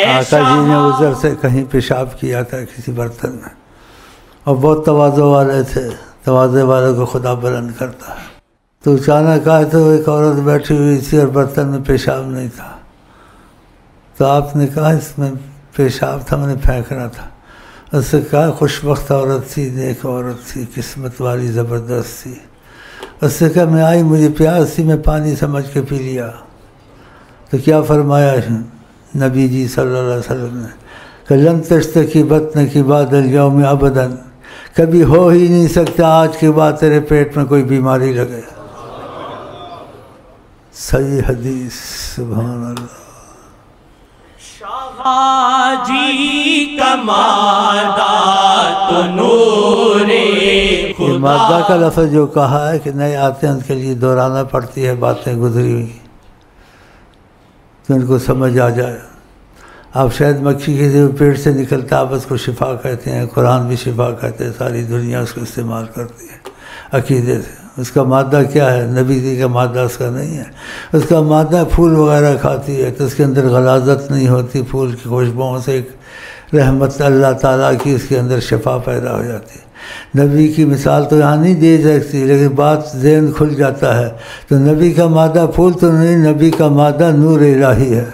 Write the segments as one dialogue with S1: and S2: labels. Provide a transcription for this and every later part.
S1: آقا جی نے عذر سے کہیں پیشاب کیا تھا کسی برتن میں، اور بہت تواضع والے تھے، تواضع والے کو خدا بلند کرتا ہے۔ تو اچانک آئے تو ایک عورت بیٹھی ہوئی تھی اور برتن میں پیشاب نہیں تھا، تو آپ نے کہا اس میں پیشاب تھا، میں نے پھینکنا تھا۔ اس سے کہا خوش بخت عورت تھی، نیک عورت تھی، قسمت والی زبردست تھی۔ اس سے کہا میں آئی، مجھے پیاس تھی، میں پانی سمجھ کے پی لیا۔ تو کیا فرمایا نبی جی صلی اللہ علیہ وسلم نے کہ لن تشتکی بطن کی بعد اليوم ابدا، کبھی ہو ہی نہیں سکتا آج کے بعد تیرے پیٹ میں کوئی بیماری لگے۔ صحیح حدیث، سبحان اللہ۔
S2: شاہ جی کا مادہ تو نور خدا،
S1: مادہ کا لفظ جو کہا ہے کہ نئے آتے ہیں ان کے لیے دہرانا پڑتی ہے باتیں گزری ہوئی تو ان کو سمجھ آ جائے۔ آپ شاید مکھی کے جو پیٹ سے نکلتا آپ اس کو شفا کہتے ہیں، قرآن بھی شفا کہتے ہیں، ساری دنیا اس کو استعمال کرتی ہے عقیدے سے۔ اس کا مادہ کیا ہے؟ نبی جی کا مادہ اس کا نہیں ہے۔ اس کا مادہ پھول وغیرہ کھاتی ہے تو اس کے اندر غلاظت نہیں ہوتی، پھول کی خوشبوؤں سے ایک رحمت اللہ تعالیٰ کی اس کے اندر شفا پیدا ہو جاتی ہے۔ نبی کی مثال تو یہاں نہیں دی سکتی، لیکن بات ذہن کھل جاتا ہے۔ تو نبی کا مادہ پھول تو نہیں، نبی کا مادہ نور الہی ہے۔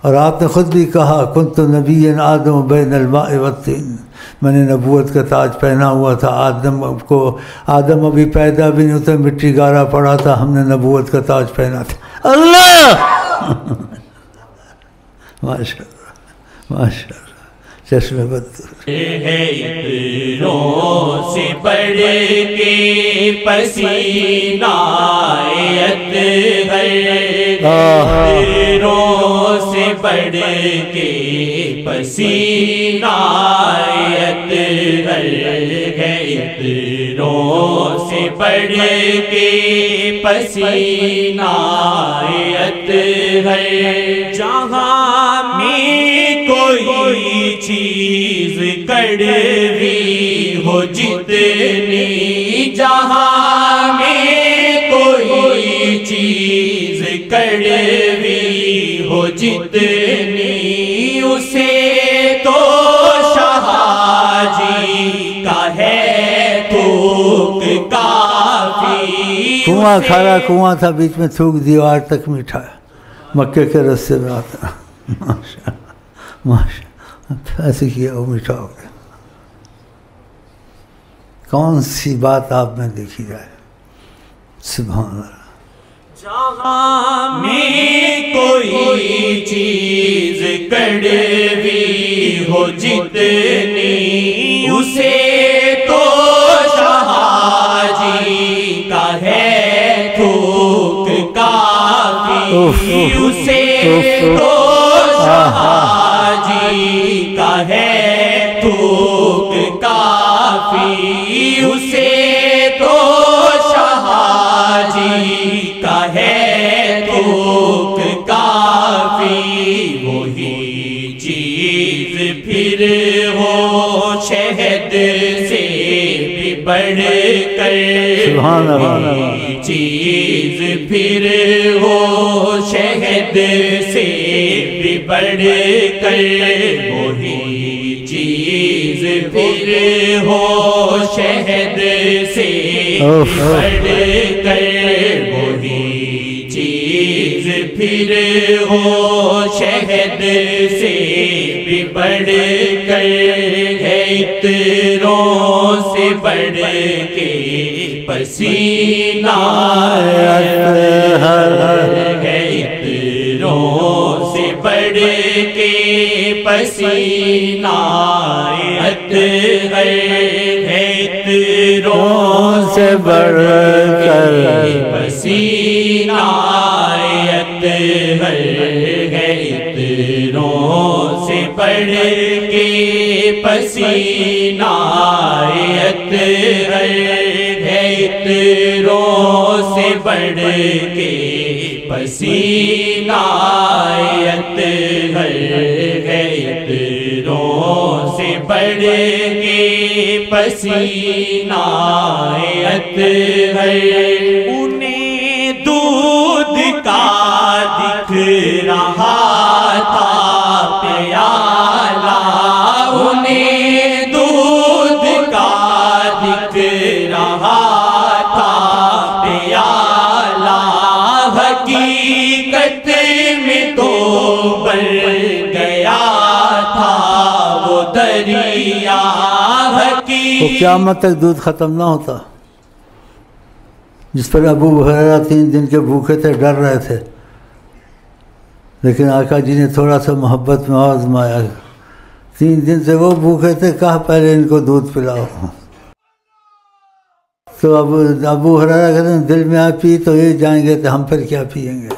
S1: اور آپ نے خود بھی کہا کنت نبی آدم بین الماء والطین، میں نے نبوت کا تاج پہنا ہوا تھا، آدم ابھی پیدا بھی نہیں ہوتا، مٹی گارا پڑا تھا، ہم نے نبوت کا تاج پہنا تھا۔ اللہ ماشاء اللہ ماشاء اللہ، چشم بد
S2: ہے اتروں سے بڑھ کے پسینہ اطہر، اتروں سے بڑھ کے پسینہ اطہر ہے، اتروں سے بڑھ کے پسینہ اطہر، جہاں میں کوئی چیز کڑوی ہو جتنی، جہاں میں کوئی چیز کڑوی ہو جتنی، اسے تو شاہ جی کا ہے تھوک کافی۔
S1: کنواں کھارا کنواں تھا، بیچ میں تھوک دیا، آج تک میٹھا ہے، مکے کے رستے میں آتا۔ ماشاء اللہ ماشاء اللہ، ایسے کیا وہ میٹھا ہو گیا۔ کون سی بات آپ میں دیکھی جائے، سبحان اللہ۔
S2: جہاں میں کوئی چیز کڑوی ہو جتنی، اسے تو شاہ جی کا ہے تھوک کافی، اسے تو شاہ جی کا ہے تھوک کافی، اسے تو شاہ جی کا ہے تھوک کافی۔ وہی چیز پھر ہو شہد سے بھی بڑھ کر، وہی چیز پھر ہو شہد سے بھی بڑھ کر، وہی چیز پھر ہو شہد سے بڑھ کر، وہی چیز پھر ہو شہد سے بھی بڑھ کر، ہے عطروں سے بڑھ کے پسینہ اطہر، ہے عطروں سے بڑھ کے پسینہ اطہر، ہے عطروں سے بڑھ کر پسینہ اطہر، ہے عطروں سے بڑھ کے پسینہ اطہر، ہے عطروں سے بڑھ کے پسینہ اطہر، ہے عطروں سے بڑھ کے پسینہ اطہر۔ انہیں دودھ کا دکھ رہا تھا
S1: وہ قیامت تک دودھ ختم نہ ہوتا. جس پر ابو ہریرہ 3 دن کے بھوکے تھے، ڈر رہے تھے، لیکن آقا جی نے تھوڑا سا محبت میں آزمایا. 3 دن سے وہ بھوکے تھے، کہا پہلے ان کو دودھ پلاؤ. تو ابو ہریرہ کہتے ہیں دل میں آپ پی تو یہ جائیں گے تو ہم پھر کیا پئیں گے.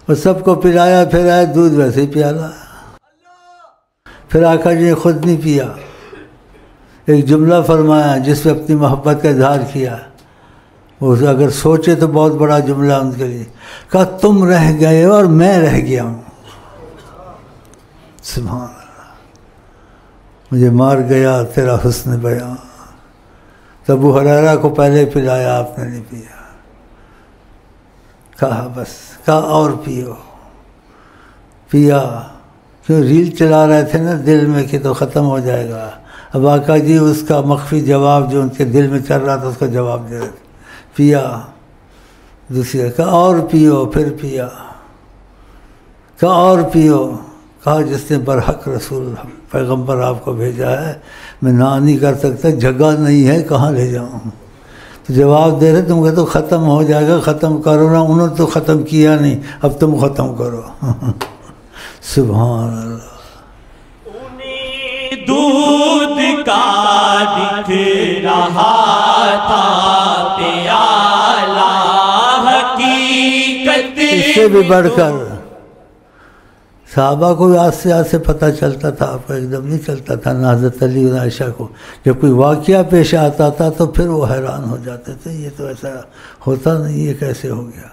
S1: اور سب کو پلایا، پھر آئے دودھ ویسے ہی پیالا. پھر آقا جی نے خود نہیں پیا. ایک جملہ فرمایا جس پہ اپنی محبت کا اظہار کیا. وہ اگر سوچے تو بہت بڑا جملہ ان کے لیے. کہا تم رہ گئے اور میں رہ گیا ہوں. سبحان اللہ. مجھے مار گیا تیرا حسن بیان. تو ابو ہریرہ کو پہلے پلایا، آپ نے نہیں پیا. کہا بس، کہا اور پیو. پیا. کیوں ریل چلا رہے تھے نا دل میں کہ تو ختم ہو جائے گا. اب آقا جی اس کا مخفی جواب جو ان کے دل میں چل رہا تھا اس کا جواب دے رہے تھے. پیا. دوسری کہا اور پیو. پھر پیا. کہا اور پیو. کہا جس نے برحق رسول پیغمبر آپ کو بھیجا ہے میں نہ نہیں کر سکتا، جگہ نہیں ہے کہاں لے جاؤں. تو جواب دے رہے تم کہتے ختم ہو جائے گا، ختم کرو نا. انہوں نے تو ختم کیا نہیں، اب تم ختم کرو. سبحان اللہ.
S2: انہیں دودھ کا دکھ رہا تھا پیالہ حقیقت.
S1: اس سے بھی بڑھ کر صحابہ کو آہستہ آہستہ پتہ چلتا تھا، آپ کو ایک دم نہیں چلتا تھا. نہ حضرت علی و عائشہ کو جب کوئی واقعہ پیش آتا تھا تو پھر وہ حیران ہو جاتے تھے، یہ تو ایسا ہوتا نہیں، یہ کیسے ہو گیا.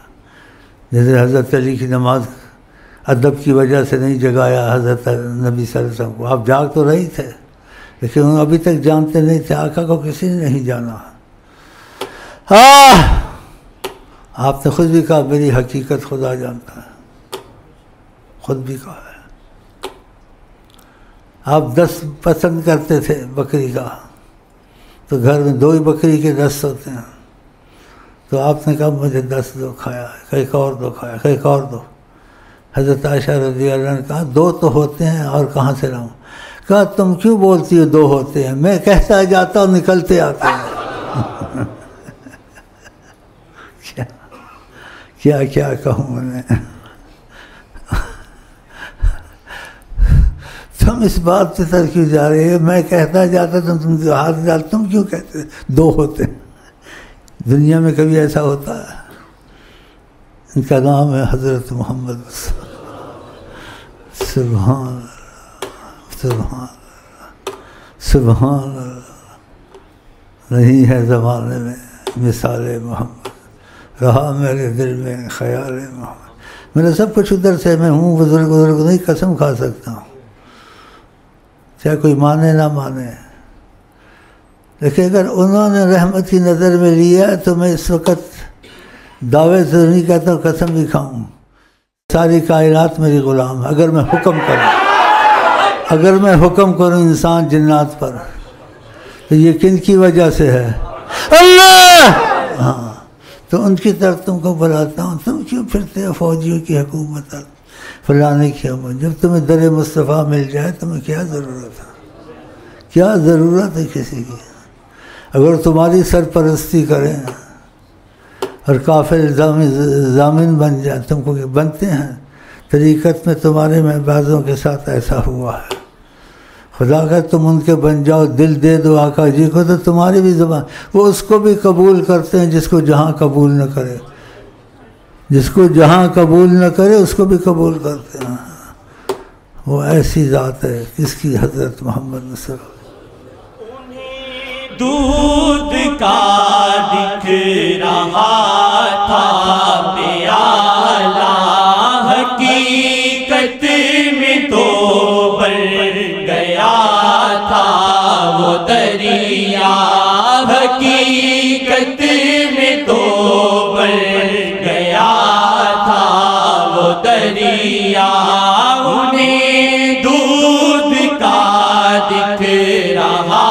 S1: جیسے حضرت علی کی نماز ادب کی وجہ سے نہیں جگایا حضرت نبی صلی اللہ علیہ وسلم کو. آپ جاگ تو رہی تھے لیکن وہ ابھی تک جانتے نہیں تھے. آقا کو کسی نے نہیں جانا. آپ نے خود بھی کہا میری حقیقت خدا جانتا ہے. خود بھی کہا ہے. آپ 10 پسند کرتے تھے بکری کا، تو گھر میں 2 ہی بکری کے 10 ہوتے ہیں. تو آپ نے کہا مجھے 10 دو. کھایا. کہیں اور دو. کھایا. کہیں اور دو. حضرت عائشہ رضی اللہ عنہ نے کہا 2 تو ہوتے ہیں اور کہاں سے لاؤں. کہا تم کیوں بولتی ہو 2 ہوتے ہیں، میں کہتا جاتا ہوں نکلتے آتے ہیں. کیا کیا کہوں میں. تم اس بات پہ سر کیوں جا رہے ہیں، میں کہتا جاتا تم ہاتھ ڈال، تم کیوں کہتے 2 ہوتے ہیں. دنیا میں کبھی ایسا ہوتا ہے. ان کا نام ہے حضرت محمد. سبحان اللہ. سبحان اللہ. سبحان اللہ. نہیں ہے زمانے میں مثال محمد، رہا میرے دل میں خیال محمد. میرا سب کچھ ادھر سے، میں ہوں بزرگ نہیں قسم کھا سکتا ہوں، چاہے کوئی مانے نہ مانے. لیکن اگر انہوں نے رحمت کی نظر میں لیا تو میں اس وقت دعوے سے نہیں کہتا ہوں، قسم بھی کھاؤں. ساری کائنات میری غلام ہے. اگر میں حکم کروں انسان جنات پر تو یہ کن کی وجہ سے ہے؟ اللہ. ہاں تو ان کی طرف تم کو بلاتا ہوں. تم کیوں پھرتے ہو فوجیوں کی حکومت فلانے کی حکومت؟ جب تمہیں در مصطفیٰ مل جائے تمہیں کیا ضرورت ہے؟ کیا ضرورت ہے کسی کی؟ اگر تمہاری سرپرستی کریں اور کافر ضامن بن جائیں، تم کو بنتے ہیں. طریقت میں تمہارے بعضوں کے ساتھ ایسا ہوا ہے. خدا کا تم ان کے بن جاؤ، دل دے دو آقا جی کو تو تمہاری بھی زبان، وہ اس کو بھی قبول کرتے ہیں جس کو جہاں قبول نہ کرے. جس کو جہاں قبول نہ کرے اس کو بھی قبول کرتے ہیں. وہ ایسی ذات ہے کس کی؟ حضرت محمد صلی اللہ علیہ وسلم.
S2: دودھ کا دکھ رہا تھا پیالہ حقیقت میں تو بڑھ گیا تھا وہ دریا. حقیقت میں تو بڑھ گیا تھا وہ دریا. انہیں دودھ کا دکھ رہا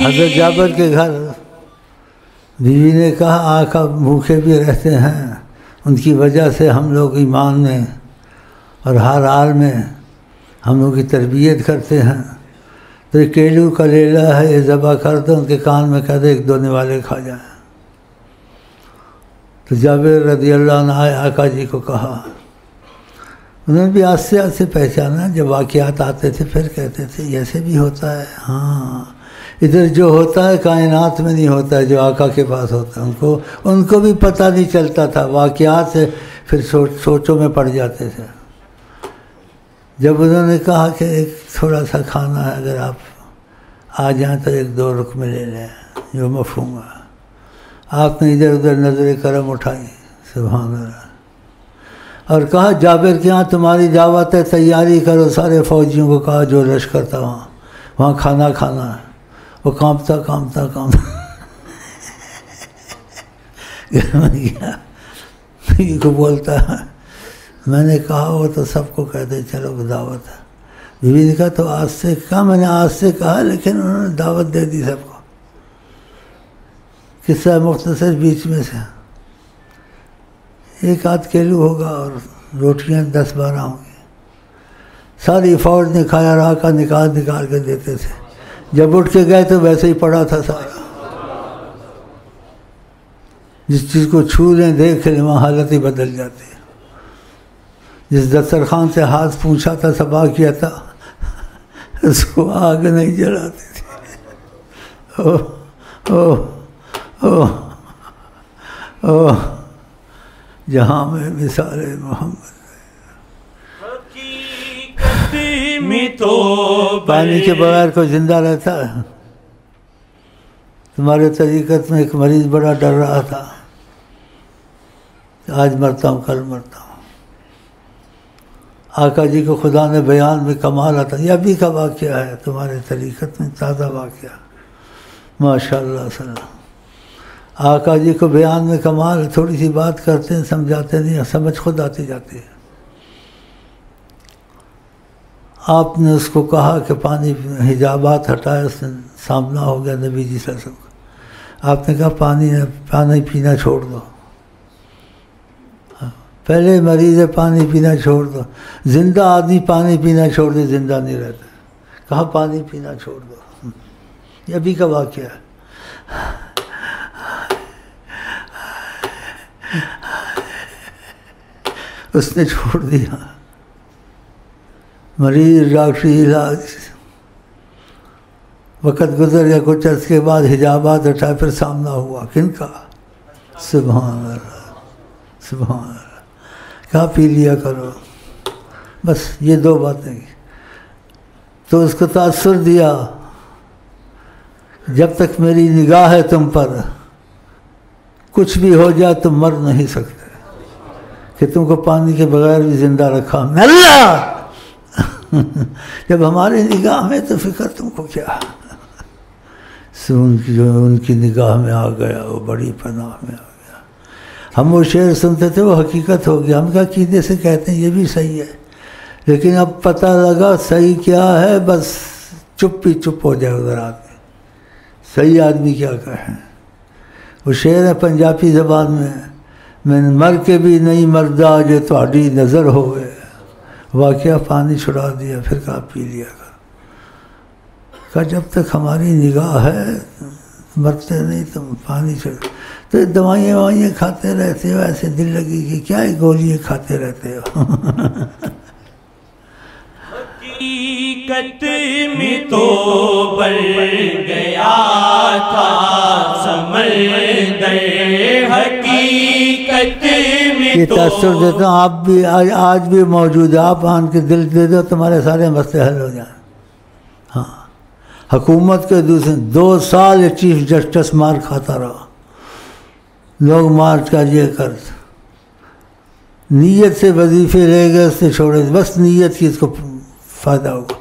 S1: حضرت جابر کے گھر بیوی نے کہا آقا بھوکے بھی رہتے ہیں، ان کی وجہ سے ہم لوگ ایمان میں اور ہر حال میں ہم لوگ کی تربیت کرتے ہیں، تو یہ کیلو کا لیلا ہے، یہ ذبح کر دو، ان کے کان میں کہہ دے ایک دو نوالے کھا جائیں۔ تو جابر رضی اللہ عنہ آئے، آقا جی کو کہا، انہوں نے بھی آہستہ آہستہ پہچانا، جب واقعات آتے تھے پھر کہتے تھے ایسے بھی ہوتا ہے، ہاں ادھر جو ہوتا ہے کائنات میں نہیں ہوتا ہے جو آقا کے پاس ہوتا ہے۔ ان کو بھی پتہ نہیں چلتا تھا، واقعات سے پھر سوچوں میں پڑ جاتے تھے۔ جب انہوں نے کہا کہ ایک تھوڑا سا کھانا ہے، اگر آپ آ جائیں تو ایک دو رقمے لے لیں، جو مفہوم ہے، آپ نے ادھر ادھر نظر کرم اٹھائی، سبحان اللہ، اور کہا جابر کے ہاں تمہاری دعوت ہے، تیاری کرو، سارے فوجیوں کو کہا جو لشکر تھا وہاں کھانا کھانا ہے۔ وہ کانپتا گیا، یہ کو بولتا ہے، میں نے کہا وہ تو سب کو کہتے چلو دعوت ہے۔ بیوی نے کہا تو آج سے کہا، میں نے آج سے کہا، لیکن انہوں نے دعوت دے دی سب کو۔ قصہ مختصر بیچ میں سے ایک آدھ کیلو ہوگا اور روٹیاں 10-12 ہوں گی، ساری فوج نے کھایا، آقا نکال کے دیتے تھے، جب اٹھ کے گئے تو ویسے ہی پڑا تھا سارا، جس چیز کو چھو لیں دیکھ لیں وہاں حالت ہی بدل جاتی ہے۔ جس دسترخوان سے ہاتھ پوچھا تھا صبا کیا تھا، اس کو آگ نہیں جلاتی تھی۔ اوہ اوہ اوہ جہاں میں مثال محمد
S2: میں تو
S1: پانی کے بغیر کوئی زندہ رہتا ہے؟ تمہارے طریقت میں ایک مریض بڑا ڈر رہا تھا، آج مرتا ہوں کل مرتا ہوں۔ آقا جی کو خدا نے بیان میں کمال عطا، یہ ابھی کا واقعہ ہے تمہارے طریقت میں، تازہ واقعہ، ماشاء اللہ صلی اللہ۔ آقا جی کو بیان میں کمال، تھوڑی سی بات کرتے ہیں سمجھاتے نہیں، سمجھ خود آتی جاتی ہے۔ آپ نے اس کو کہا کہ پانی حجابات ہٹائے، اس نے سامنا ہو گیا نبی جی صلی اللہ علیہ وسلم۔ آپ نے کہا پانی پینا چھوڑ دو، پہلے مریض ہے پانی پینا چھوڑ دو، زندہ آدمی پانی پینا چھوڑ دے زندہ نہیں رہتا، کہا پانی پینا چھوڑ دو، یہ ابھی کا واقعہ ہے۔ اس نے چھوڑ دیا، مریض ڈاکٹری علاج، وقت گزر گیا، کچھ عرصے کے بعد حجابات اٹھائے، پھر سامنا ہوا، کن کا؟ سبحان اللہ سبحان اللہ، کہا پی لیا کرو، بس یہ دو باتیں۔ تو اس کو تاثر دیا، جب تک میری نگاہ ہے تم پر، کچھ بھی ہو جائے تم مر نہیں سکتے، کہ تم کو پانی کے بغیر بھی زندہ رکھا اللہ۔ جب ہماری نگاہ میں تو فکر تم کو کیا، ان کی نگاہ میں آ گیا، وہ بڑی پناہ میں آ گیا۔ ہم وہ شعر سنتے تھے وہ حقیقت ہو گیا، ہم کیا عقیدے سے کہتے ہیں یہ بھی صحیح ہے، لیکن اب پتہ لگا صحیح کیا ہے، بس چپ ہی چپ ہو جائے ادھر آدمی، صحیح آدمی کیا کہیں۔ وہ شعر ہے پنجابی زبان میں مر کے بھی نہیں مردا جو تہاڈی نظر ہوئے، واقعہ پانی چھڑا دیا، پھر کہا پی لیا کر، کہا جب تک ہماری نگاہ ہے مرتے نہیں تم، پانی چھڑا۔ تو دوائیاں کھاتے رہتے ہو، ایسے دل لگی کہ کیا گولیاں کھاتے رہتے ہو۔
S2: حقیقت میں تو بڑھ گیا تھا سمندر، حقیقت میں
S1: یہ تاثر دیتا ہوں، آپ بھی آج بھی موجود ہے، آپ آن کے دل دے دو تمہارے سارے مسئلے حل ہو جائیں۔ ہاں حکومت کے دوسرے 2 سال یہ چیف جسٹس مار کھاتا رہا، لوگ مارچ کا یہ کر، نیت سے وظیفے لے گئے، اس نے چھوڑے، بس نیت کی اس کو فائدہ ہوگا،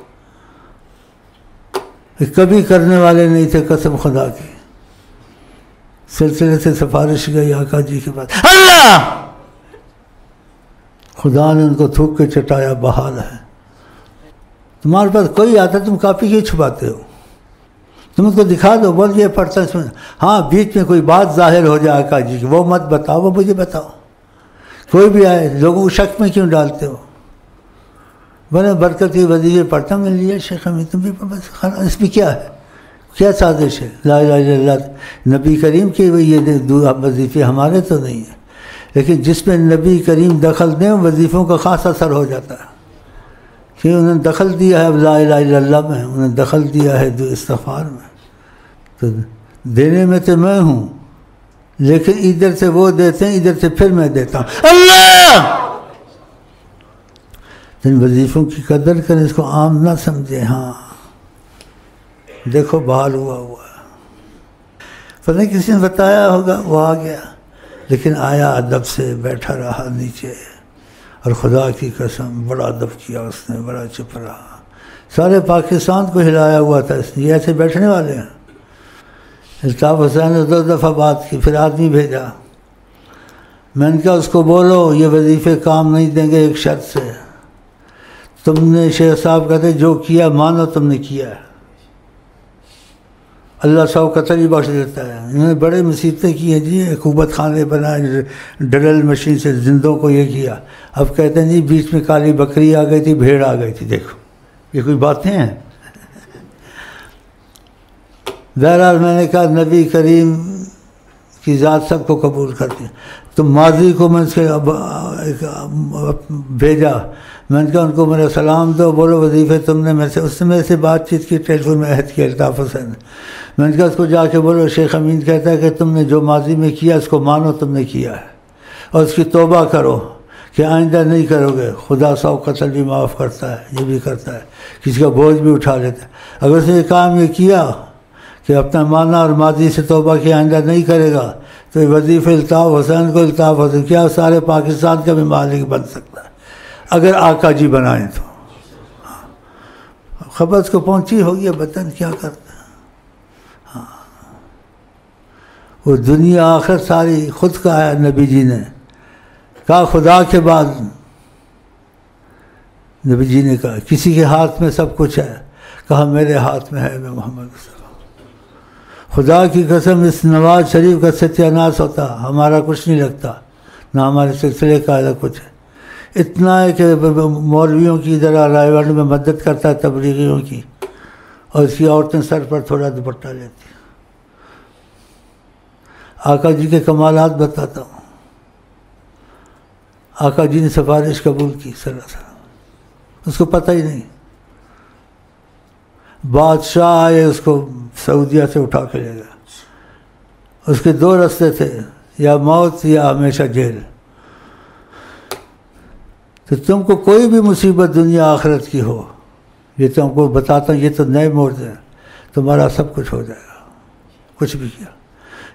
S1: کبھی کرنے والے نہیں تھے، قسم خدا کی۔ سلسلے سے سفارش گئی آقا جی کے پاس، اللہ خدا نے ان کو تھوک کے چٹایا، بحال ہے۔ تمہارے پاس کوئی آتا تم کاپی کیوں چھپاتے ہو؟ تم اس کو دکھا دو، بول یہ پڑھتا سن، ہاں بیچ میں کوئی بات ظاہر ہو جائے آقا جی کی، وہ مت بتاؤ، وہ مجھے بتاؤ. کوئی بھی آئے لوگوں کو شک میں کیوں ڈالتے ہو؟ بولے برکت کی وظیفے پڑھتا مل لیا شیخ امین، تم بھی بس خلاص. اس میں کیا ہے، کیا سازش ہے؟ لا الہ الا اللہ نبی کریم کے یہ وظیفے ہمارے تو نہیں ہیں، لیکن جس میں نبی کریم دخل دیں وظیفوں کا خاص اثر ہو جاتا ہے، کہ انہوں نے دخل دیا ہے لا الہ الا اللہ میں، انہوں نے دخل دیا ہے استغفار میں، تو دینے میں تو میں ہوں، لیکن ادھر سے وہ دیتے ہیں، ادھر سے پھر میں دیتا ہوں. اللہ ان وظیفوں کی قدر کریں، اس کو عام نہ سمجھیں. ہاں دیکھو بحال ہوا ہے، پتہ کسی نے بتایا ہوگا، وہ آ گیا، لیکن آیا ادب سے، بیٹھا رہا نیچے، اور خدا کی قسم بڑا ادب کیا اس نے، بڑا چپ رہا. سارے پاکستان کو ہلایا ہوا تھا اس نے، یہ ایسے بیٹھنے والے ہیں. الطاف حسین نے 2 دفعہ بات کی، پھر آدمی بھیجا، میں نے کہا اس کو بولو یہ وظیفے کام نہیں دیں گے ایک شرط سے، تم نے شیخ صاحب کہتے جو کیا مانو تم نے کیا ہے، اللہ سو قتل ہی بخش دیتا ہے. انہوں نے بڑے مصیبتیں کی ہیں جی، حکومت خانے بنائے، ڈرل مشین سے زندوں کو یہ کیا. اب کہتے ہیں جی بیچ میں کالی بکری آ گئی تھی، بھیڑ آ گئی تھی. دیکھو یہ کوئی باتیں ہیں. بہرحال میں نے کہا نبی کریم کی ذات سب کو قبول کرتی ہے. تو ماضی کو میں سے بھیجا، میں نے کہا ان کو میرا سلام دو، بولو وظیفے تم نے میرے سے، اس نے میرے سے بات چیت کی، ٹیلی فون میں عہد کیا الطاف حسین. میں نے کہا اس کو جا کے بولو شیخ امین کہتا ہے کہ تم نے جو ماضی میں کیا اس کو مانو تم نے کیا ہے، اور اس کی توبہ کرو کہ آئندہ نہیں کرو گے. خدا 100 قتل بھی معاف کرتا ہے، یہ بھی کرتا ہے، کسی کا بوجھ بھی اٹھا لیتا ہے. اگر اس نے یہ کام یہ کیا کہ اپنا مانا اور ماضی سے توبہ کی آئندہ نہیں کرے گا، تو یہ وظیفہ الطاف حسین کو الطاف حسین کیا سارے پاکستان کا بھی مالک بن سکتا ہے اگر آقا جی بنائیں تو. خبر اس کو پہنچی ہوگی، بتن کیا کرتا ہے. ہاں وہ دنیا آخر ساری خود کا ہے. نبی جی نے کہا خدا کے بعد، نبی جی نے کہا کسی کے ہاتھ میں سب کچھ ہے، کہا میرے ہاتھ میں ہے، میں محمد صلی اللہ علیہ وسلم. خدا کی قسم اس نواز شریف کا ستیہ ناش ہوتا، ہمارا کچھ نہیں لگتا، نہ ہمارے سلسلے کا کچھ ہے. اتنا ہے کہ مولویوں کی ادھر رائے گنج میں مدد کرتا ہے تبلیغیوں کی، اور اس کی عورتیں سر پر تھوڑا دوپٹہ لیتی ہیں. آقا جی کے کمالات بتاتا ہوں. آقا جی نے سفارش قبول کی صلی اللہ علیہ وسلم، اس کو پتہ ہی نہیں. بادشاہ آئے اس کو سعودیہ سے اٹھا کے لے گیا. اس کے 2 رستے تھے، یا موت یا ہمیشہ جیل. تو تم کو کوئی بھی مصیبت دنیا آخرت کی ہو، یہ تم کو بتاتا ہوں، یہ تو نئے موڑ ہیں، تمہارا سب کچھ ہو جائے گا. کچھ بھی کیا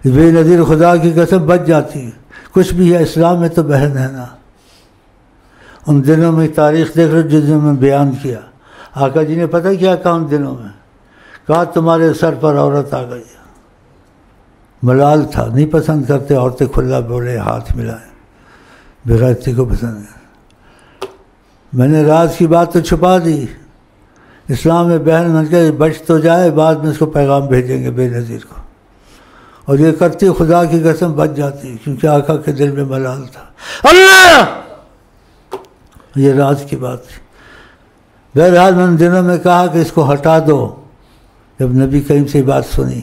S1: بے نظیر خدا کی قسم بچ جاتی ہے. کچھ بھی ہے اسلام میں تو بہن ہے نا. ان دنوں میں تاریخ دیکھ لو جس دن میں بیان کیا. آقا جی نے پتہ کیا کہا ان دنوں میں؟ کہا تمہارے سر پر عورت آ گئی. ملال تھا، نہیں پسند کرتے عورتیں کھلا بولے، ہاتھ ملائیں، بغیرتی کو پسند ہے. میں نے راز کی بات تو چھپا دی. اسلام میں بہن بن کے بچ تو جائے، بعد میں اس کو پیغام بھیجیں گے بے نظیر کو. اور یہ کرتی خدا کی قسم بچ جاتی، کیونکہ آقا کے دل میں ملال تھا. اللہ یہ راز کی بات تھی. بہرحال میں ان دنوں میں کہا کہ اس کو ہٹا دو. جب نبی کریم سے بات سنی،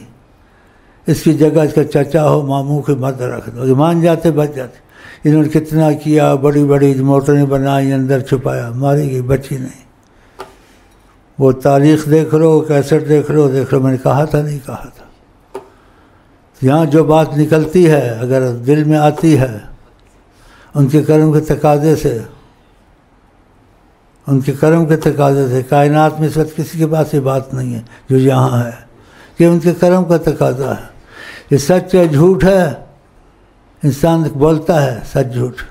S1: اس کی جگہ اس کا چچا ہو ماموں کے مد رکھ دو. مان جاتے بچ جاتے. انہوں نے کتنا کیا، بڑی بڑی موٹریں بنائی، اندر چھپایا، ماری گئی، بچی نہیں. وہ تاریخ دیکھ لو، کیسٹ دیکھ لو. میں نے کہا تھا نہیں کہا تھا. یہاں جو بات نکلتی ہے اگر دل میں آتی ہے ان کے کرم کے تقاضے سے، ان کے کرم کے تقاضے سے، کائنات میں اس وقت کسی کے پاس یہ بات نہیں ہے جو یہاں ہے، کہ ان کے کرم کا تقاضا ہے. یہ سچ ہے جھوٹ ہے، انسان بولتا ہے سچ جھوٹ،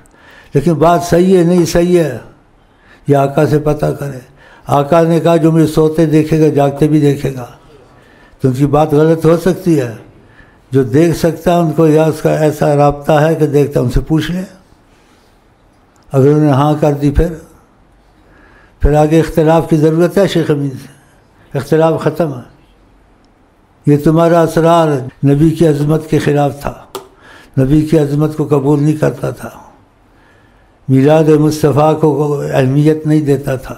S1: لیکن بات صحیح ہے نہیں صحیح ہے یہ آقا سے پتہ کرے. آقا نے کہا جو مجھے سوتے دیکھے گا جاگتے بھی دیکھے گا. تو ان کی بات غلط ہو سکتی ہے. جو دیکھ سکتا ہے ان کو، یا اس کا ایسا رابطہ ہے کہ دیکھتا ان سے پوچھ لیں. اگر انہوں نے ہاں کر دی پھر آگے اختلاف کی ضرورت ہے. شیخ امین سے اختلاف ختم ہے. یہ تمہارا اسرار نبی کی عظمت کے خلاف تھا، نبی کی عظمت کو قبول نہیں کرتا تھا، میلاد مصطفیٰ کو اہمیت نہیں دیتا تھا۔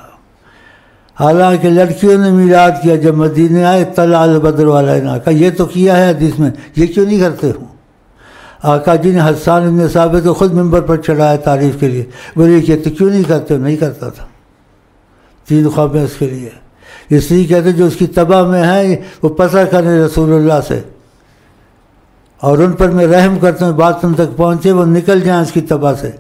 S1: حالانکہ لڑکیوں نے میلاد کیا، جب مدینے آئے طلع البدر علینا، کہا یہ تو کیا ہے حدیث میں، یہ کیوں نہیں کرتے ہو؟ آقا جی نے حسان بن ثابت کو خود ممبر پر چڑھایا تعریف کے لیے، بولے کہ تو کیوں نہیں کرتے ہو؟ نہیں کرتا تھا۔ 3 خوابیں اس کے لیے، اس لیے کہتے جو اس کی تباہ میں ہے وہ پتہ کریں رسول اللہ سے، اور ان پر میں رحم کرتا ہوں، بات ان تک پہنچے وہ نکل جائیں اس کی تباہ سے،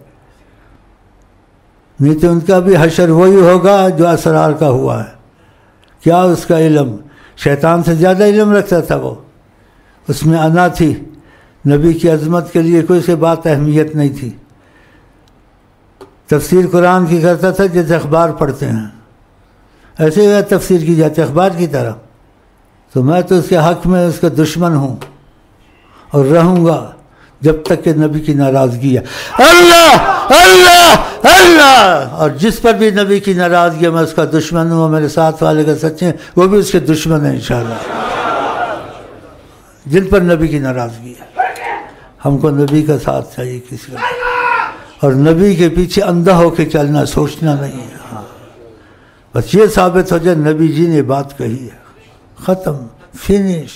S1: نہیں تو ان کا بھی حشر وہی ہوگا جو اسرار کا ہوا ہے۔ کیا اس کا علم؟ شیطان سے زیادہ علم رکھتا تھا وہ، اس میں انا تھی، نبی کی عظمت کے لیے کوئی سے بات اہمیت نہیں تھی۔ تفسیر قرآن کی کرتا تھا جیسے اخبار پڑھتے ہیں، ایسے ہی تفسیر کی جاتی ہے اخبار کی طرح۔ تو میں تو اس کے حق میں اس کا دشمن ہوں اور رہوں گا جب تک کہ نبی کی ناراضگی ہے۔ اللہ اللہ اللہ، اور جس پر بھی نبی کی ناراضگی ہے میں اس کا دشمن ہوں، اور میرے ساتھ والے کا سچے ہیں وہ بھی اس کے دشمن ہیں انشاءاللہ، جن پر نبی کی ناراضگی ہے۔ ہم کو نبی کا ساتھ چاہیے کسی کا، اور نبی کے پیچھے اندھا ہو کے چلنا، سوچنا نہیں ہے۔ ہاں بس یہ ثابت ہو جائے نبی جی نے بات کہی ہے، ختم، فنش۔